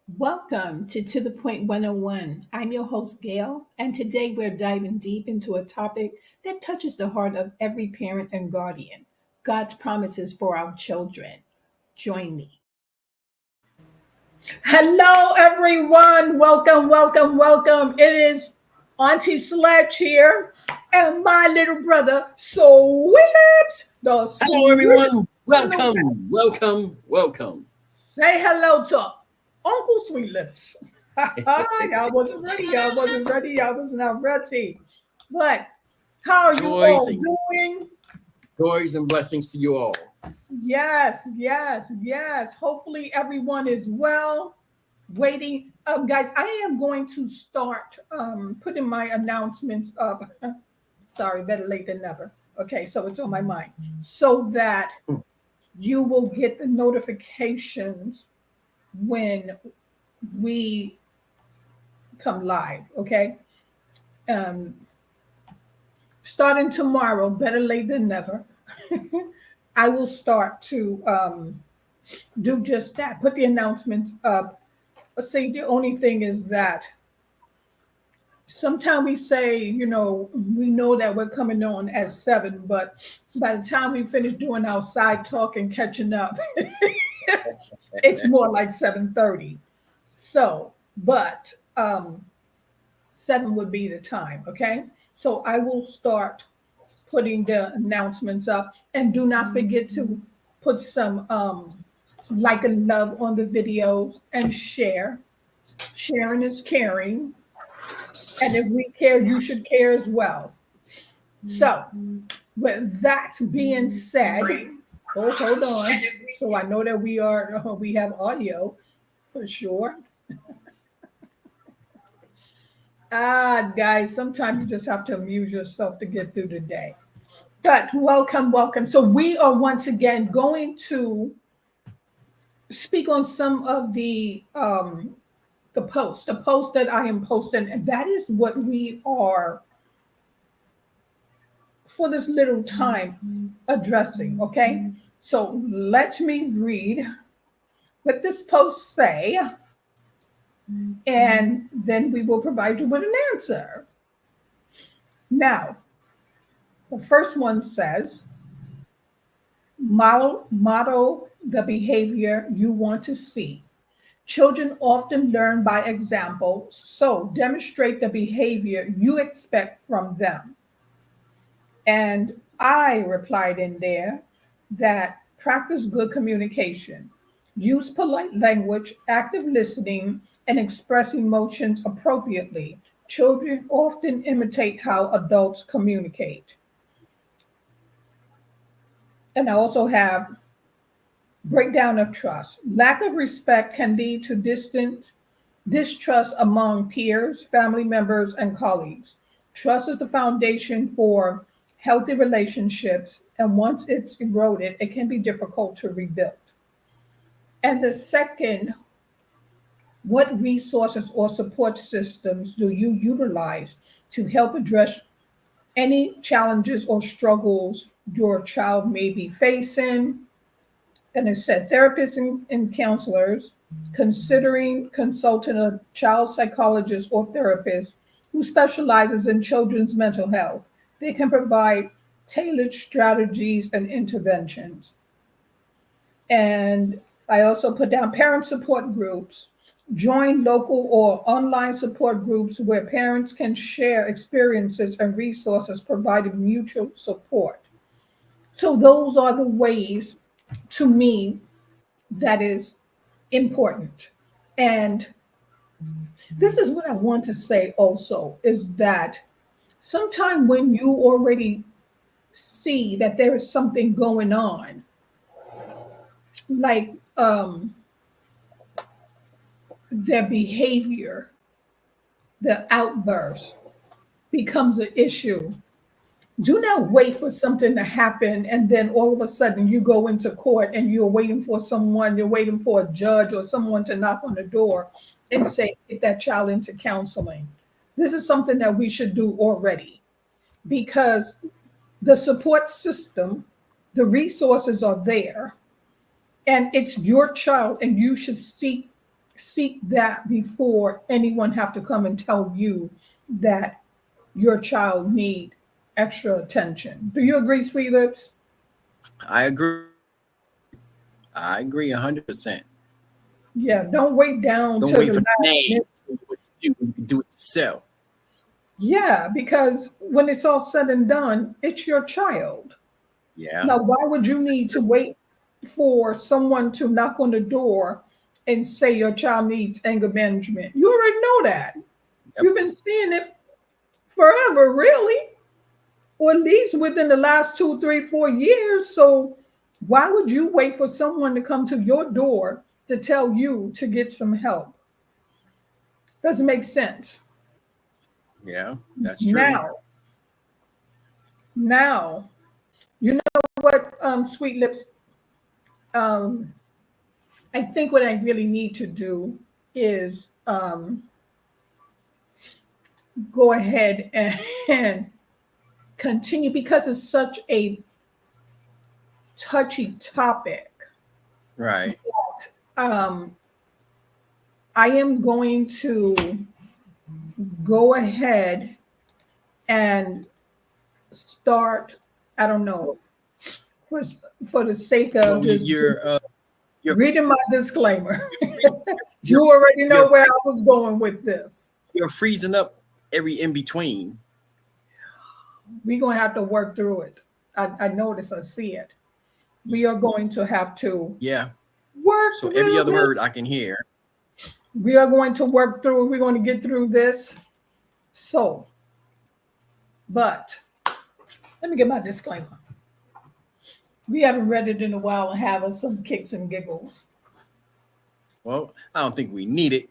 Welcome to the Point 101. I'm your host, Gail, and today we're diving deep into a topic that touches the heart of every parent and guardian: God's promises for our children. Join me. Hello, everyone. Welcome, welcome, welcome. It is Auntie Sledge here, and my little brother, Sweet Lips, the Hello, sweetest everyone. in the West. Welcome. Say hello to Uncle Sweet Lips. Y'all wasn't ready. Y'all wasn't ready. Y'all was not ready. But how are you Joys all and doing? joys and blessings to you all. Yes, yes, yes. Hopefully everyone is well. Waiting. Guys, I am going to start putting my announcements up. Sorry, better late than never. Okay, so it's on my mind. So that you will get the notifications when we come live. Okay. Um, Starting tomorrow, better late than never, I will start to do just that. Put the announcements up. See, the only thing is that sometimes we say, we know that we're coming on at 7, but by the time we finish doing our side talk and catching up, it's more like 7:30. So, but 7 would be the time. Okay. So I will start putting the announcements up. And do not forget to put some like and love on the videos and share. Sharing is caring. And if we care, you should care as well. So, with that being said, oh, hold on. So I know that we have audio for sure. Guys, sometimes you just have to amuse yourself to get through the day. But welcome, welcome. So we are once again going to speak on some of the post that I am posting, and that is what we are for this little time addressing. Okay, so let me read what this post say, and then we will provide you with an answer. Now, the first one says, model the behavior you want to see. Children often learn by example, so demonstrate the behavior you expect from them. And I replied in there that practice good communication, use polite language, active listening, and express emotions appropriately. Children often imitate how adults communicate. And I also have breakdown of trust. Lack of respect can lead to distrust among peers, family members, and colleagues. Trust is the foundation for healthy relationships, and once it's eroded, it can be difficult to rebuild. And the second, what resources or support systems do you utilize to help address any challenges or struggles your child may be facing? And it said therapists and counselors considering consulting a child psychologist or therapist who specializes in children's mental health. They can provide tailored strategies and interventions. And I also put down parent support groups. Join local or online support groups where parents can share experiences and resources, providing mutual support. So, those are the ways to me that is important. And this is what I want to say also is that sometime when you already see that there is something going on, like their behavior, the outburst becomes an issue. Do not wait for something to happen and then all of a sudden you go into court and you're waiting for a judge or someone to knock on the door and say, get that child into counseling. This is something that we should do already because the support system, the resources are there, and it's your child, and you should seek that before anyone have to come and tell you that your child need extra attention. Do you agree, Sweet Lips? I agree. I agree 100%. Yeah, don't wait down Don't to wait the for the last man minute. to do what you do. You can do it yourself. Yeah, because when it's all said and done, it's your child. Yeah. Now, why would you need to wait for someone to knock on the door and say your child needs anger management? You already know that. Yep. You've been seeing it forever, really, or at least within the last 2, 3, 4 years. So, why would you wait for someone to come to your door to tell you to get some help? Doesn't make sense. Yeah, that's true. Now, you know what, Sweet Lips? Um, I think what I really need to do is go ahead and continue because it's such a touchy topic. Right. Um, I am going to go ahead and start. I don't know for, for the sake of Well, just you're reading my disclaimer. You you're already know you're where I was going with this. you're freezing up every in between. We're going to have to work through it. I notice, I see it. We are going to have to Yeah. work So every through other it. word I can hear. We are going to work through it. We're going to get through this. So, but let me get my disclaimer. We haven't read it in a while and have us some kicks and giggles. Well, I don't think we need it.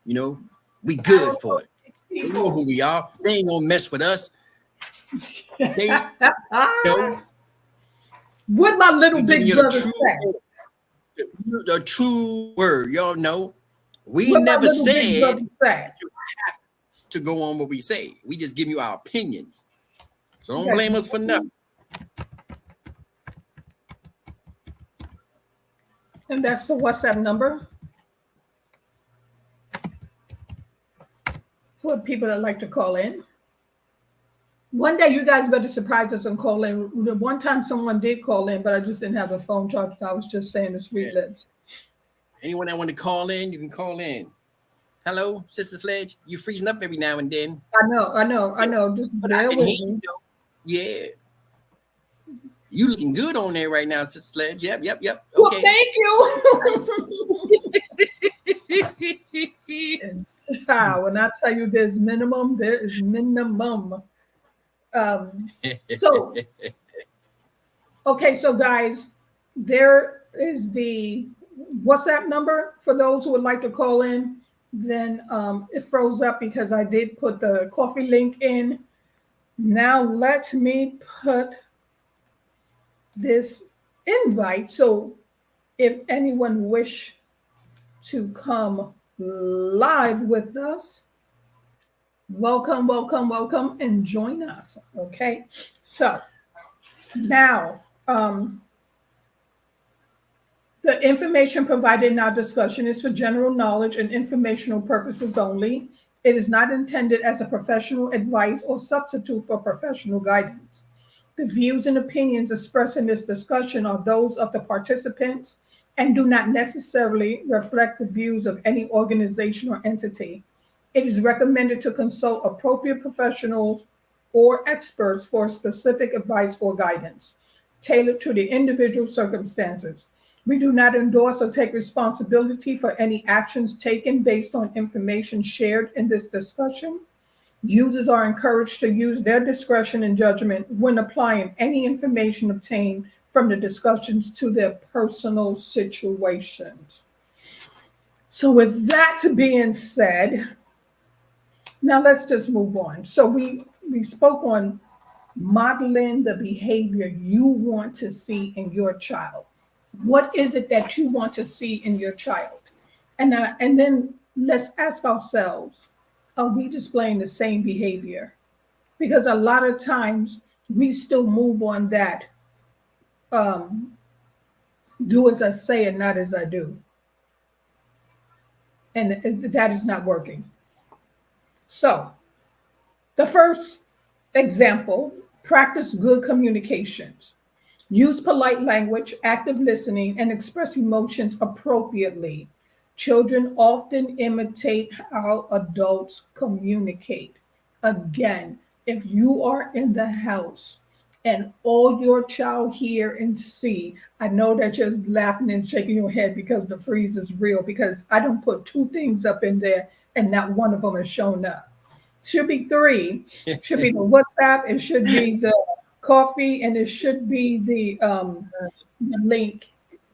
You know, we good for it. We know who we are. They ain't gonna mess with us. They know What my little we giving big you the brother true, said. the true word. Y'all know we What my never little big said brother said. you have to go on what we say. We just give you our opinions. So don't Yes. blame us for nothing. And that's the WhatsApp number for people that like to call in. One day you guys better surprise us and call in. The one time someone did call in, but I just didn't have the phone charged. I was just saying the Sweet Lips. Anyone that want to call in, you can call in. Hello, Sister Sledge. You freezing up every now and then. I know. Just But I bear can with hear me. you, though. Yeah. You looking good on there right now, Sister Sledge. Yep. Well, Okay. thank you. And when I tell you there's minimum, there is minimum. So, okay, so guys, there is the WhatsApp number for those who would like to call in. Then it froze up because I did put the coffee link in. Now let me put this invite. So if anyone wish to come live with us, welcome and join us. Okay, so now the information provided in our discussion is for general knowledge and informational purposes only. It is not intended as a professional advice or substitute for professional guidance. The views and opinions expressed in this discussion are those of the participants and do not necessarily reflect the views of any organization or entity. It is recommended to consult appropriate professionals or experts for specific advice or guidance, tailored to the individual circumstances. We do not endorse or take responsibility for any actions taken based on information shared in this discussion. Users are encouraged to use their discretion and judgment when applying any information obtained from the discussions to their personal situations. So, with that being said, now let's just move on. So, we spoke on modeling the behavior you want to see in your child. What is it that you want to see in your child? And then let's ask ourselves, are we displaying the same behavior? Because a lot of times we still move on that do as I say and not as I do. and that is not working. So the first example, practice good communications. Use polite language, active listening, and express emotions appropriately. Children often imitate how adults communicate. Again, if you are in the house and all your child hear and see, I know that you're laughing and shaking your head because the freeze is real, because I don't put two things up in there and not one of them has shown up. Should be three. Should be the WhatsApp. It should be the coffee, and it should be the link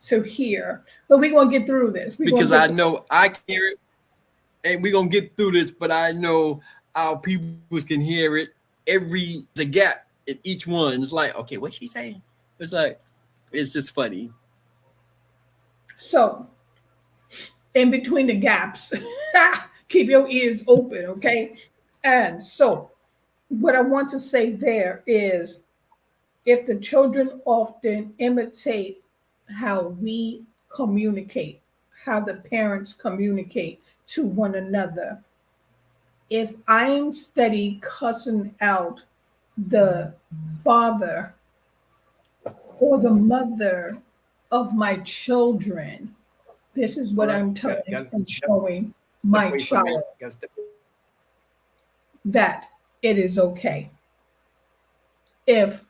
to here. But we're gonna get through this. Because I know I can hear it, and we're gonna get through this. But I know our people can hear it. The gap in each one. It's like, okay, what's she saying? It's like, it's just funny. So, in between the gaps, keep your ears open, okay? And so, what I want to say there is, if the children often imitate how we communicate, how the parents communicate to one another, if I'm steady cussing out the father or the mother of my children, this is what I'm telling and showing my child, that it is okay. If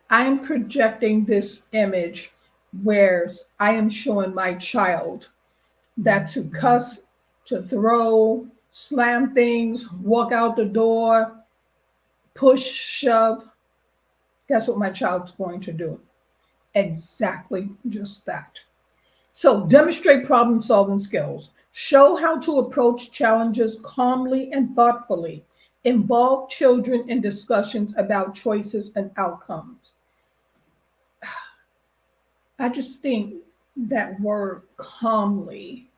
I'm projecting this image where I am showing my child that to cuss, to throw, slam things, walk out the door, push, shove, that's what my child's going to do. Exactly just that. So demonstrate problem solving skills. Show how to approach challenges calmly and thoughtfully. Involve children in discussions about choices and outcomes. I just think that word calmly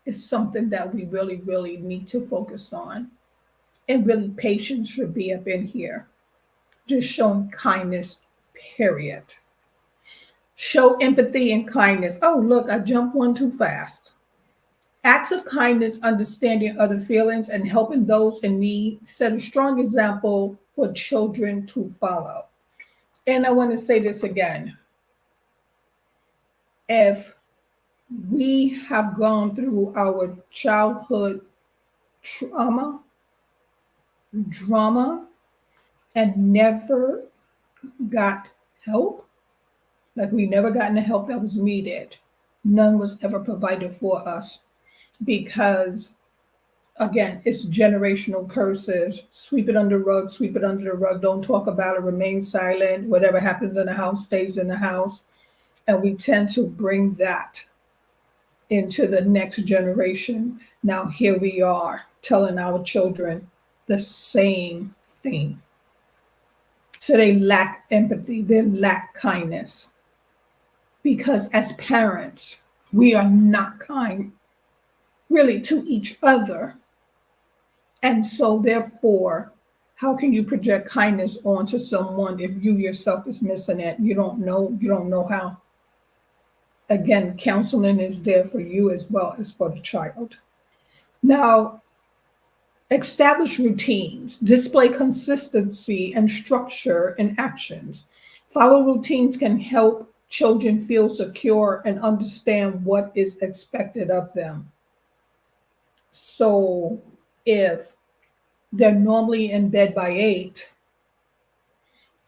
is something that we really, really need to focus on. And really, patience should be up in here. Just showing kindness, period. Show empathy and kindness. Oh, look, I jumped one too fast. Acts of kindness, understanding other feelings, and helping those in need set a strong example for children to follow. And I want to say this again. If we have gone through our childhood drama, and never got help, like we never gotten the help that was needed, none was ever provided for us, because again, it's generational curses. Sweep it under the rug, sweep it under the rug, don't talk about it, remain silent, whatever happens in the house stays in the house. And we tend to bring that into the next generation. Now here we are telling our children the same thing. So they lack empathy, they lack kindness. Because as parents, we are not kind really to each other. And so therefore, how can you project kindness onto someone if you yourself is missing it? You don't know how. Again, counseling is there for you as well as for the child. Now, establish routines, display consistency and structure in actions. Follow routines can help children feel secure and understand what is expected of them. So if they're normally in bed by 8,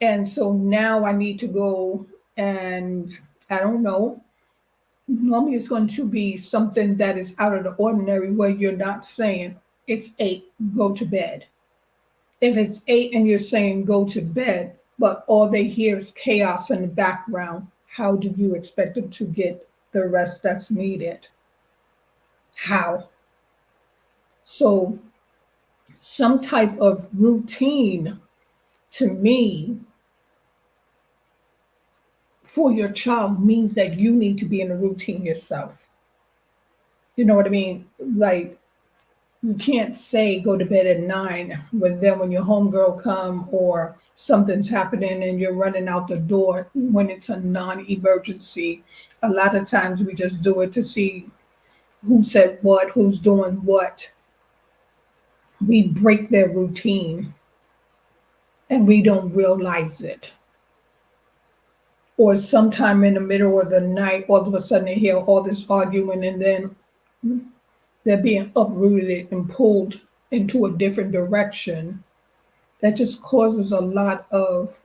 and so now I need to go and, I don't know, normally it's going to be something that is out of the ordinary, where you're not saying it's 8, go to bed. If it's 8 and you're saying go to bed, but all they hear is chaos in the background, how do you expect them to get the rest that's needed? How? So some type of routine, to me, for your child means that you need to be in a routine yourself. You know what I mean? Like, you can't say go to bed at 9, but then when your homegirl come or something's happening and you're running out the door when it's a non-emergency. A lot of times we just do it to see who said what, who's doing what. We break their routine and we don't realize it. Or sometime in the middle of the night, all of a sudden they hear all this arguing and then they're being uprooted and pulled into a different direction. That just causes a lot of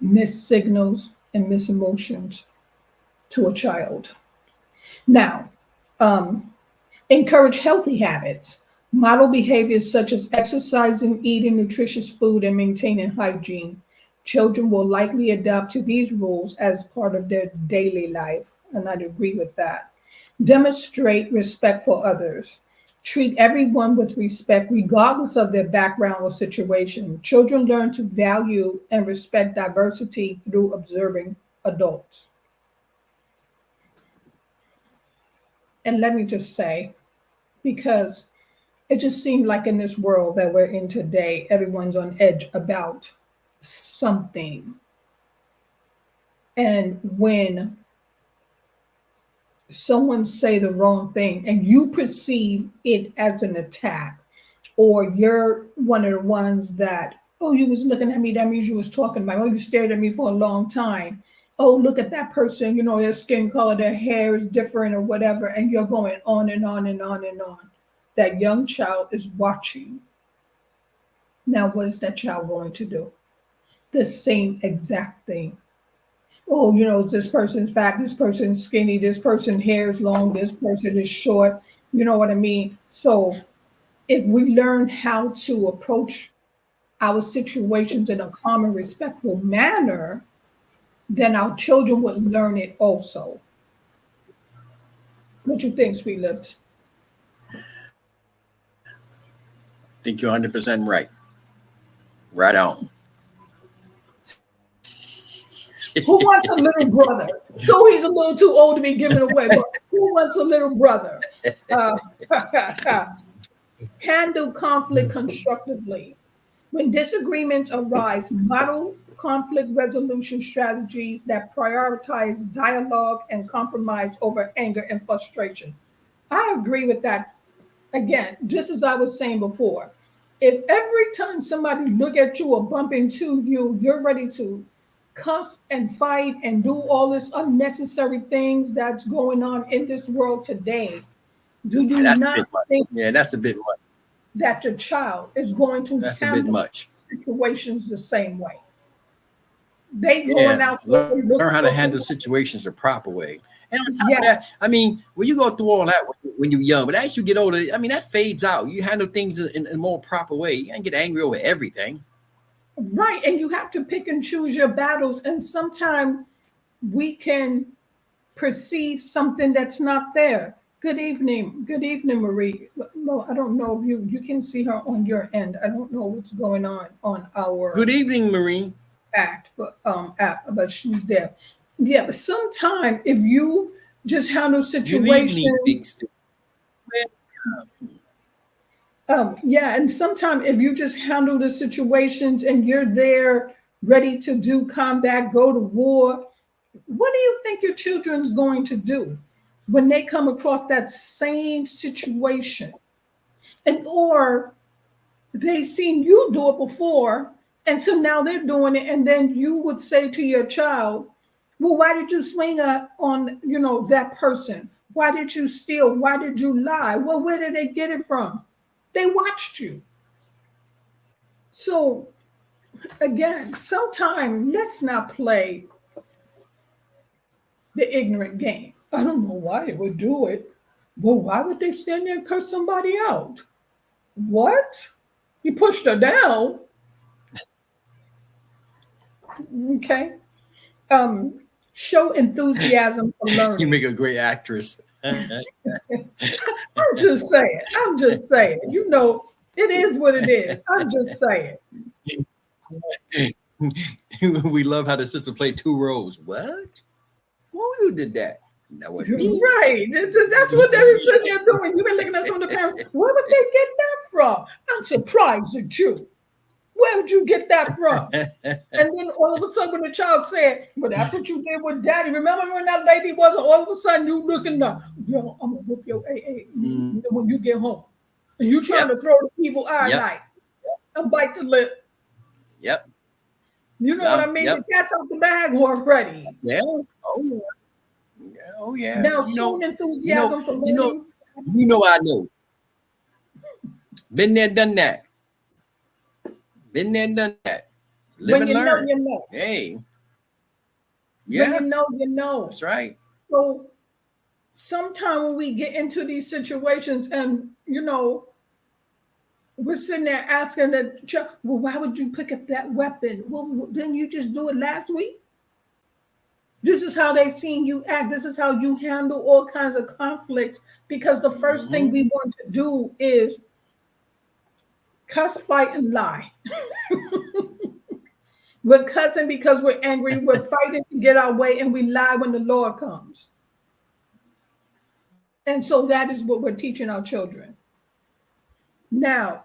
missed signals and missed emotions to a child. Now, encourage healthy habits. Model behaviors such as exercising, eating nutritious food, and maintaining hygiene. Children will likely adapt to these rules as part of their daily life, and I'd agree with that. Demonstrate respect for others. Treat everyone with respect, regardless of their background or situation. Children learn to value and respect diversity through observing adults. And let me just say, because it just seemed like in this world that we're in today, everyone's on edge about something. And when someone say the wrong thing and you perceive it as an attack, or you're one of the ones that, oh, you was looking at me, that means you was talking about, oh, you stared at me for a long time. Oh, look at that person, their skin color, their hair is different or whatever, and you're going on and on and on and on. That young child is watching. Now, what is that child going to do? The same exact thing. Oh, this person's fat, this person's skinny, this person's hair is long, this person is short. You know what I mean? So if we learn how to approach our situations in a calm and respectful manner, then our children would learn it also. What you think, Sweet Lips? I think you're 100% right. Right on. Who wants a little brother? So he's a little too old to be given away, but who wants a little brother? Handle conflict constructively. When disagreements arise, model conflict resolution strategies that prioritize dialogue and compromise over anger and frustration. I agree with that. Again, just as I was saying before, if every time somebody look at you or bump into you, you're ready to cuss and fight and do all this unnecessary things that's going on in this world today, do you not think that's a bit much. That your child is going to handle situations the same way? They going out learn how to handle situations the proper way. And on top of that, I mean, when you go through all that when you're young, but as you get older, I mean, that fades out. You handle things in a more proper way. You can't get angry over everything. Right. And you have to pick and choose your battles. And sometimes we can perceive something that's not there. Good evening. Good evening, Marie. No, I don't know if you can see her on your end. I don't know what's going on our Good evening, Marie. app, but she's there. Yeah, but sometimes if you just handle situations. And sometimes if you just handle the situations and you're there ready to do combat, go to war, what do you think your children's going to do when they come across that same situation? And or they've seen you do it before, and so now they're doing it, and then you would say to your child, well, why did you swing on that person? Why did you steal? Why did you lie? Well, where did they get it from? They watched you. So again, sometimes let's not play the ignorant game. I don't know why they would do it. Well, why would they stand there and curse somebody out? What? You pushed her down. Okay. Show enthusiasm for learning. You make a great actress. I'm just saying. It is what it is. I'm just saying. We love how the sister played two roles. What? Who did that? That was me. Right. That's what they were sitting there doing. You've been looking at some of the parents. Where would they get that from? I'm surprised at you. Where'd you get that from? And then all of a sudden, when the child said, "Well, that's what you did with daddy." Remember when that lady wasn't? All of a sudden, you looking up, yo, I'm gonna whoop your AA when you get home, and you trying to throw the evil eye like and bite the lip. Yep. You know what I mean? The cat's out the bag already. Yeah. Oh. Yeah. Oh yeah. Now, shown enthusiasm for learning. You know, I know. Been there, done that. Been there, done that. Live when and you learn. know, you know. Hey. Yeah. When you know, you know. That's right. So sometimes when we get into these situations and, you know, we're sitting there asking the child, well, why would you pick up that weapon? Well, didn't you just do it last week? This is how they've seen you act. This is how you handle all kinds of conflicts, because the first thing we want to do is cuss, fight, and lie. We're cussing because we're angry. We're fighting to get our way, and we lie when the Lord comes. And so that is what we're teaching our children. Now,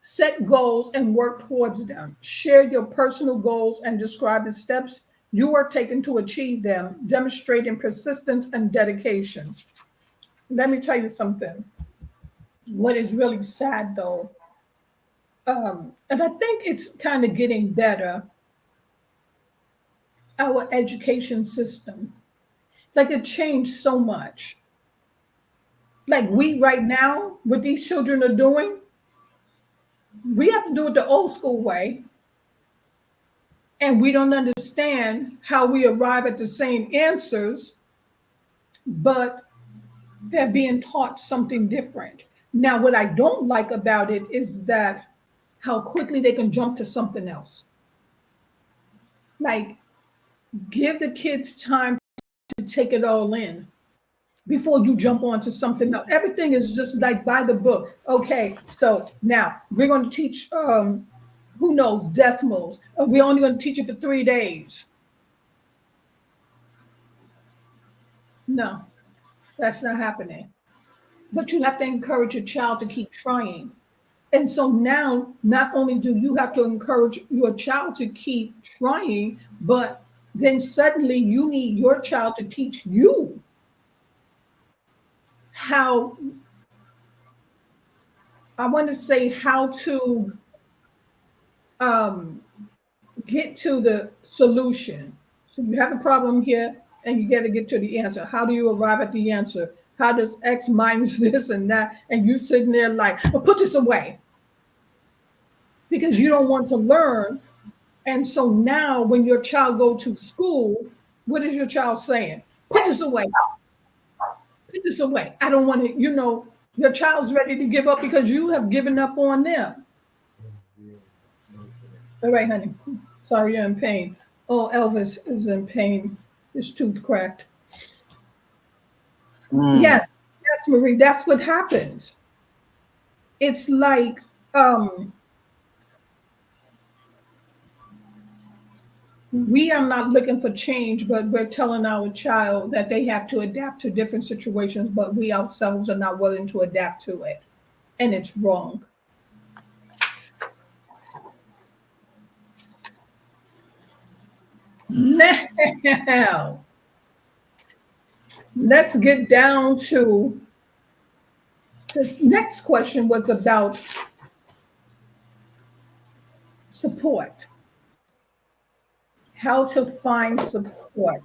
set goals and work towards them. Share your personal goals and describe the steps you are taking to achieve them, demonstrating persistence and dedication. Let me tell you something. What is really sad, though, and I think it's kind of getting better, our education system. Like, it changed so much. Like, we right now, what these children are doing, we have to do it the old school way. And we don't understand how we arrive at the same answers, but they're being taught something different. Now, what I don't like about it is that how quickly they can jump to something else. Like, give the kids time to take it all in before you jump onto something else. Everything is just like by the book. Okay, so now we're going to teach, who knows, decimals. We're only going to teach it for 3 days. No, that's not happening. But you have to encourage your child to keep trying. And so now, not only do you have to encourage your child to keep trying, but then suddenly you need your child to teach you how, I want to say, how to get to the solution. So you have a problem here and you got to get to the answer. How do you arrive at the answer? How does X minus this and that? And you sitting there like, well, put this away. Because you don't want to learn. And so now when your child go to school, what is your child saying? Put this away. Put this away. I don't want to, your child's ready to give up because you have given up on them. All right, honey. Sorry you're in pain. Oh, Elvis is in pain. His tooth cracked. Yes, Marie, that's what happens. It's like, we are not looking for change, but we're telling our child that they have to adapt to different situations, but we ourselves are not willing to adapt to it. And it's wrong. Now, let's get down to the next question was about support. How to find support.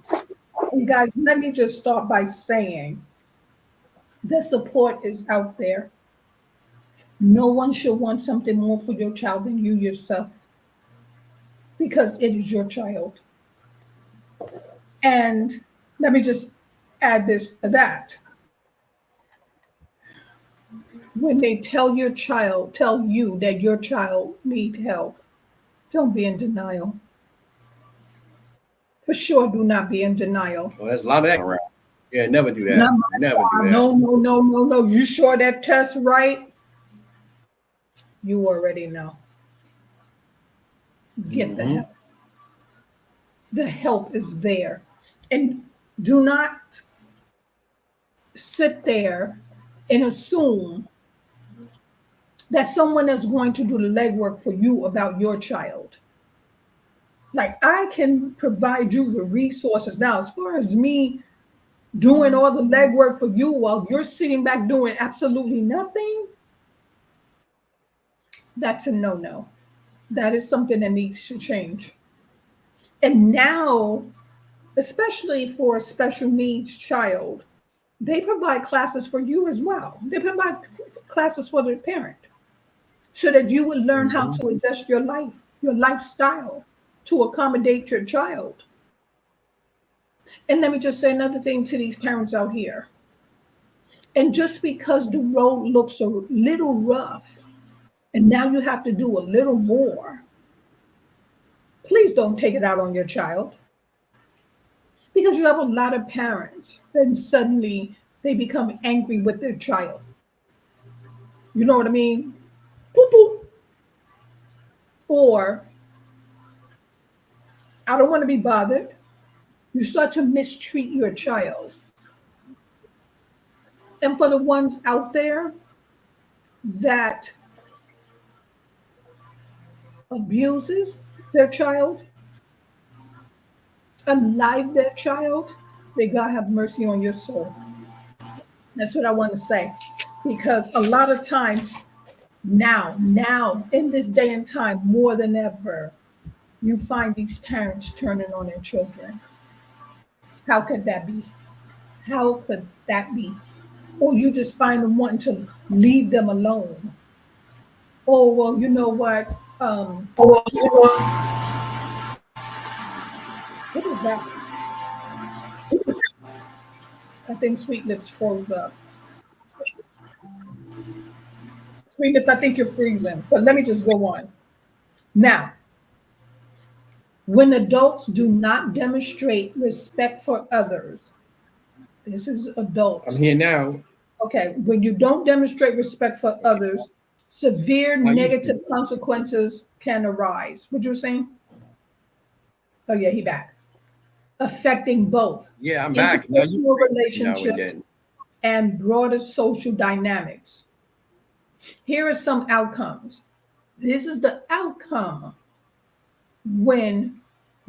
And guys, let me just start by saying the support is out there. No one should want something more for your child than you yourself, because it is your child. And let me just add this to that. When they tell you that your child needs help, don't be in denial. For sure, do not be in denial. Well, there's a lot of that around. Yeah, never do that. Never do that. No. You sure that test right? You already know. Get the help. The help is there. And do not sit there and assume that someone is going to do the legwork for you about your child. Like, I can provide you the resources. Now, as far as me doing all the legwork for you while you're sitting back doing absolutely nothing, that's a no-no. That is something that needs to change. And now, especially for a special needs child, they provide classes for you as well. They provide classes for the parent so that you would learn how Mhm. to adjust your life, your lifestyle to accommodate your child. And let me just say another thing to these parents out here. And just because the road looks a little rough and now you have to do a little more, please don't take it out on your child, because you have a lot of parents then suddenly they become angry with their child. You know what I mean? Boop, boop. Or, I don't want to be bothered. You start to mistreat your child. And for the ones out there that abuses their child, unlive their child, may God have mercy on your soul. That's what I want to say. Because a lot of times now, in this day and time, more than ever, you find these parents turning on their children. How could that be? How could that be? Or you just find them wanting to leave them alone. Oh, well, you know what? What is that? I think Sweet Lips froze up. Sweet Lips, I think you're freezing. But let me just go on. Now, when adults do not demonstrate respect for others, this is I'm adults. here now. Okay, when you don't demonstrate respect for others, severe How you negative feel? consequences can arise. What you were saying? Oh yeah, he back. Affecting both Yeah, I'm back. Now you interpersonal now and relationships then. and broader social dynamics. Here are some outcomes. This is the outcome when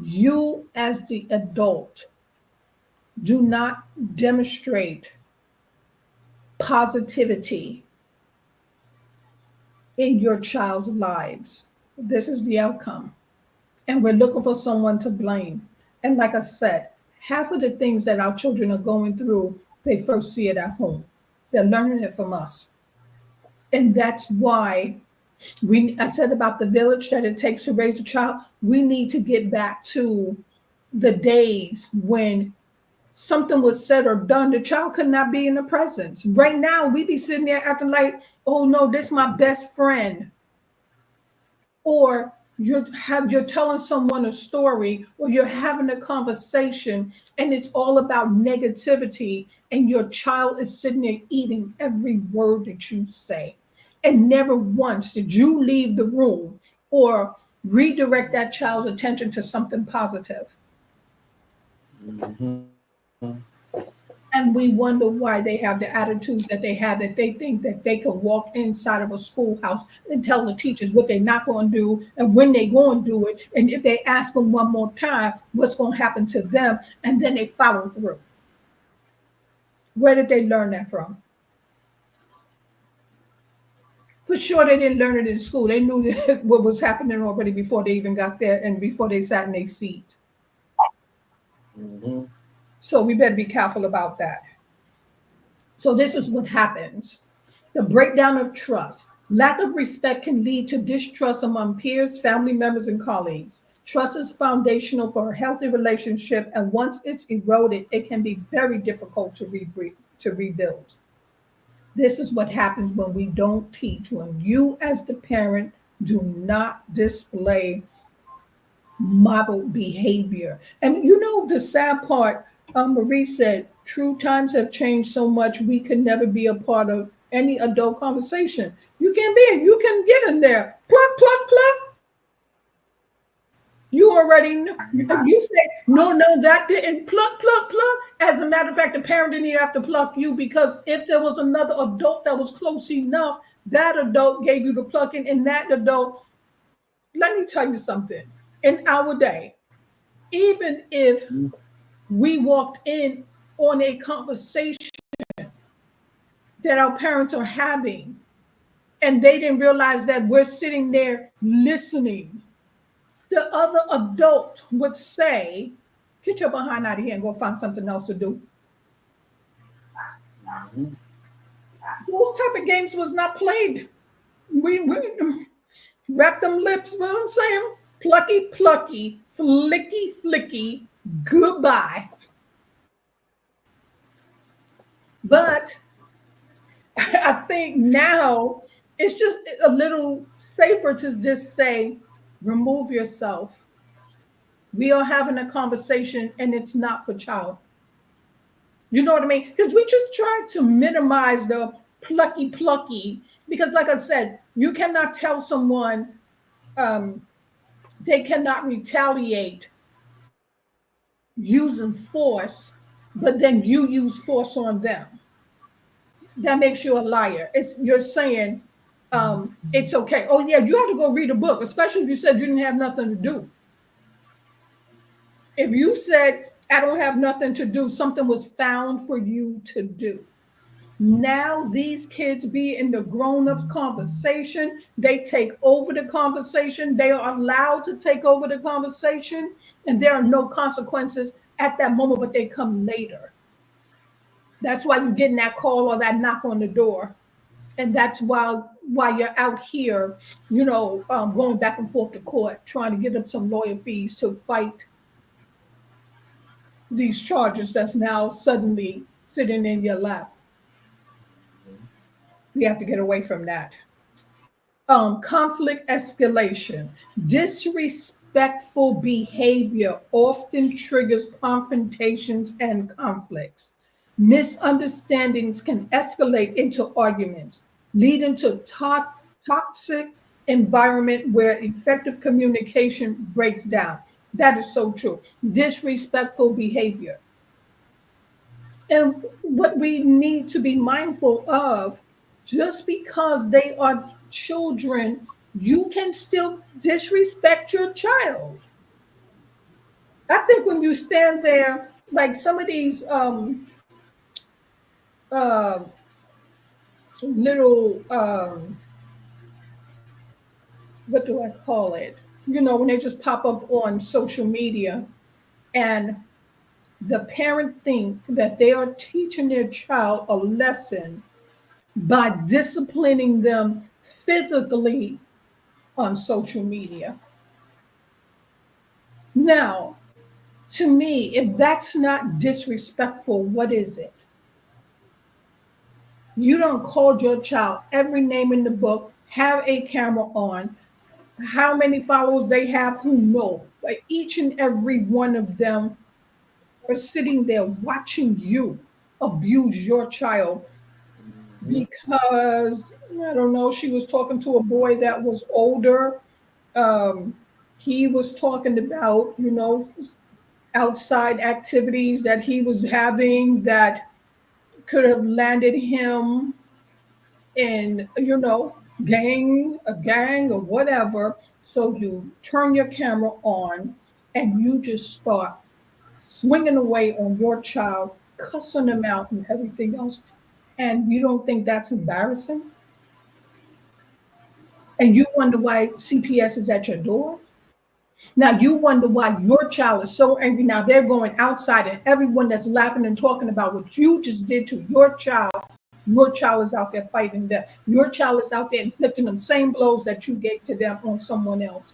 you, as the adult, do not demonstrate positivity in your child's lives. This is the outcome. And we're looking for someone to blame. And like I said, half of the things that our children are going through, they first see it at home. They're learning it from us. And that's why I said about the village that it takes to raise a child. We need to get back to the days when something was said or done, the child could not be in the presence. Right now, we be sitting there acting like, oh no, this is my best friend. Or you're telling someone a story, or you're having a conversation and it's all about negativity, and your child is sitting there eating every word that you say. And never once did you leave the room or redirect that child's attention to something positive. Mhm. And we wonder why they have the attitudes that they have, that they think that they can walk inside of a schoolhouse and tell the teachers what they're not going to do and when they're going to do it. And if they ask them one more time, what's going to happen to them, and then they follow through. Where did they learn that from? For sure, they didn't learn it in school. They knew that what was happening already before they even got there and before they sat in their seat. Mhm. So we better be careful about that. So this is what happens. The breakdown of trust. Lack of respect can lead to distrust among peers, family members, and colleagues. Trust is foundational for a healthy relationship, and once it's eroded, it can be very difficult to rebuild. This is what happens when we don't teach, when you, as the parent, do not display model behavior. And you know, the sad part, Marie said, true times have changed so much, we can never be a part of any adult conversation. You can be, you can get in there, pluck, pluck, pluck. You already know. You say, no, no, that didn't pluck, pluck, pluck. As a matter of fact, the parent didn't even have to pluck you, because if there was another adult that was close enough, That adult gave you the plucking, and that adult, let me tell you something. In our day, even if we walked in on a conversation that our parents are having, and they didn't realize that we're sitting there listening, the other adult would say, "Get your behind out of here and go find something else to do." Those type of games was not played. We wrap them lips, you know what I'm saying? Plucky, plucky, flicky, flicky, goodbye. But I think now it's just a little safer to just say, remove yourself. We are having a conversation and it's not for child. You know what I mean? Because we just try to minimize the plucky, plucky. Because, like I said, you cannot tell someone um, they cannot retaliate using force, but then you use force on them. That makes you a liar. It's you're saying it's okay. Oh yeah, you have to go read a book, especially if you said you didn't have nothing to do. If you said I don't have nothing to do, something was found for you to do. Now these kids be in the grown-up conversation. They take over the conversation. They are allowed to take over the conversation, and there are no consequences at that moment, but they come later. That's why you're getting that call or that knock on the door, and that's why you're out here, going back and forth to court, trying to get up some lawyer fees to fight these charges that's now suddenly sitting in your lap. We have to get away from that. Conflict escalation. Disrespectful behavior often triggers confrontations and conflicts. Misunderstandings can escalate into arguments, leading to toxic environment where effective communication breaks down. That is so true. Disrespectful behavior. And what we need to be mindful of, just because they are children, you can still disrespect your child. I think when you stand there, like some of these uh, little, what do I call it? When they just pop up on social media and the parent think that they are teaching their child a lesson by disciplining them physically on social media. Now, to me, if that's not disrespectful, what is it? You don't call your child every name in the book, have a camera on, how many followers they have, who know. But each and every one of them are sitting there watching you abuse your child because I don't know, she was talking to a boy that was older. Um, he was talking about, outside activities that he was having that could have landed him in, a gang or whatever. So you turn your camera on and you just start swinging away on your child, cussing them out and everything else. And you don't think that's embarrassing? And you wonder why CPS is at your door? Now you wonder why your child is so angry. Now they're going outside and everyone that's laughing and talking about what you just did to your child is out there fighting them. Your child is out there inflicting them same blows that you gave to them on someone else.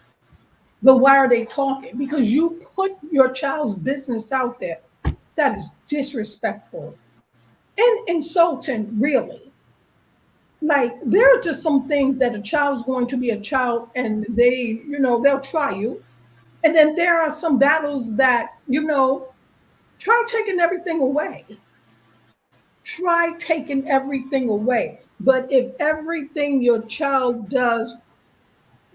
But why are they talking? Because you put your child's business out there. That is disrespectful and insulting, really. Like there are just some things that a child's going to be a child and they'll try you. And then there are some battles that, try taking everything away. Try taking everything away. But if everything your child does,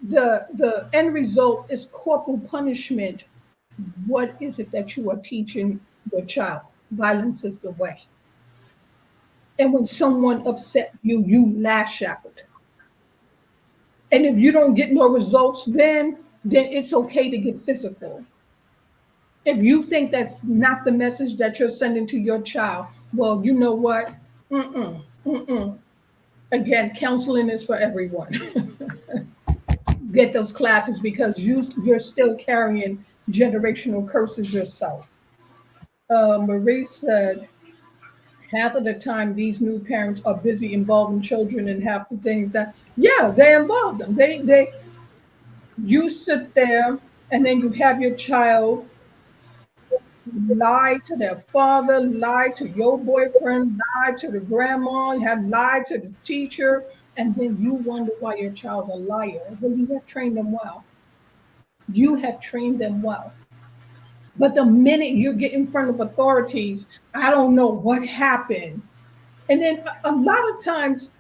the end result is corporal punishment, what is it that you are teaching your child? Violence is the way. And when someone upset you, you lash out. And if you don't get no results, then it's okay to get physical. If you think that's not the message that you're sending to your child, well, you know what? Mm-mm, mm-mm. Again, counseling is for everyone. Get those classes because you're still carrying generational curses yourself. Marie said, half of the time these new parents are busy involving children in half the things that, yeah, they involve them. You sit there and then you have your child lie to their father, lie to your boyfriend, lie to the grandma, have lied to the teacher, and then you wonder why your child's a liar. Well, you have trained them well. You have trained them well. But the minute you get in front of authorities, I don't know what happened. And then a lot of times,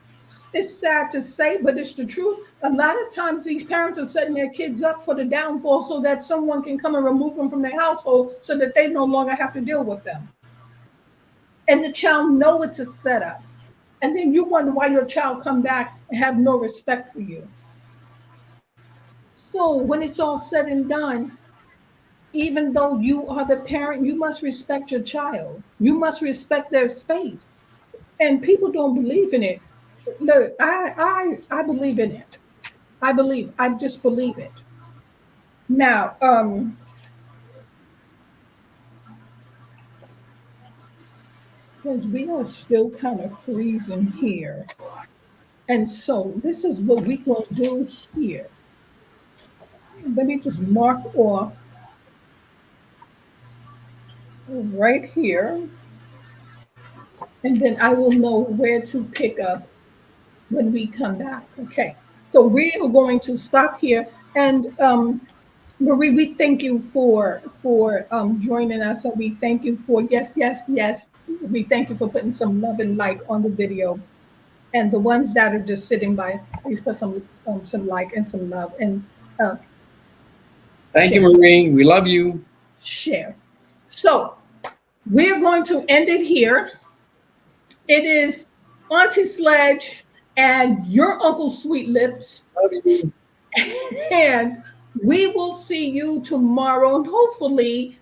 it's sad to say, but it's the truth. A lot of times, these parents are setting their kids up for the downfall so that someone can come and remove them from their household so that they no longer have to deal with them. And the child know it's a setup. And then you wonder why your child come back and have no respect for you. So when it's all said and done, even though you are the parent, you must respect your child. You must respect their space. And people don't believe in it. Look, I believe in it. I just believe it. Now, because we are still kind of freezing here. And so this is what we gonna do here. Let me just mark off right here. And then I will know where to pick up when we come back. Okay. So we are going to stop here. And Marie, we thank you for joining us, and we thank you for yes. We thank you for putting some love and like on the video, and the ones that are just sitting by, please put some like and some love and uh, Thank share. you, Marie. We love you. Share. So we're going to end it here. It is Auntie Sledge and your Uncle Sweet Lips. Love you. And we will see you tomorrow. And hopefully,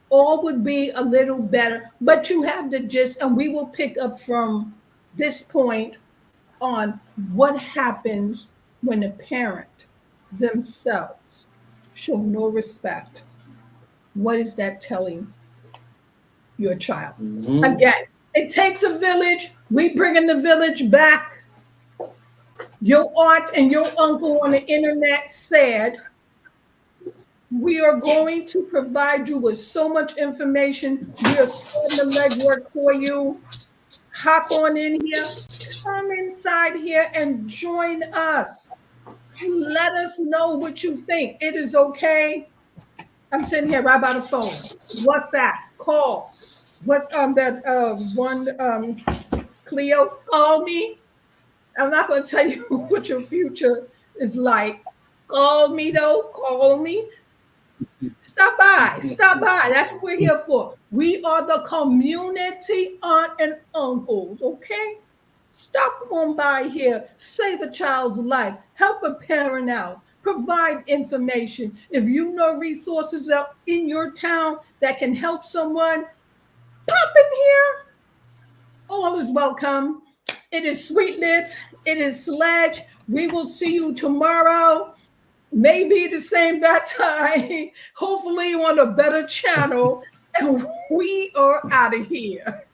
all would be a little better. But you have the gist, and we will pick up from this point on what happens when a parent themselves show no respect. What is that telling your child? Mm-hmm. Again, it takes a village. We bringing the village back. Your aunt and your uncle on the internet said, we are going to provide you with so much information. We are starting the legwork for you. Hop on in here. Come inside here and join us. Let us know what you think. It is okay. I'm sitting here right by the phone. WhatsApp, call. What that one Cleo, call me. I'm not going to tell you what your future is like. Call me though. Call me. Stop by. Stop by. That's what we're here for. We are the community aunt and uncles. Okay. Stop on by here. Save a child's life. Help a parent out. Provide information. If you know resources up in your town that can help someone, pop in here. All is welcome. It is Sweet Lips. It is Sledge. We will see you tomorrow. Maybe the same bad time. Hopefully on a better channel. And we are out of here.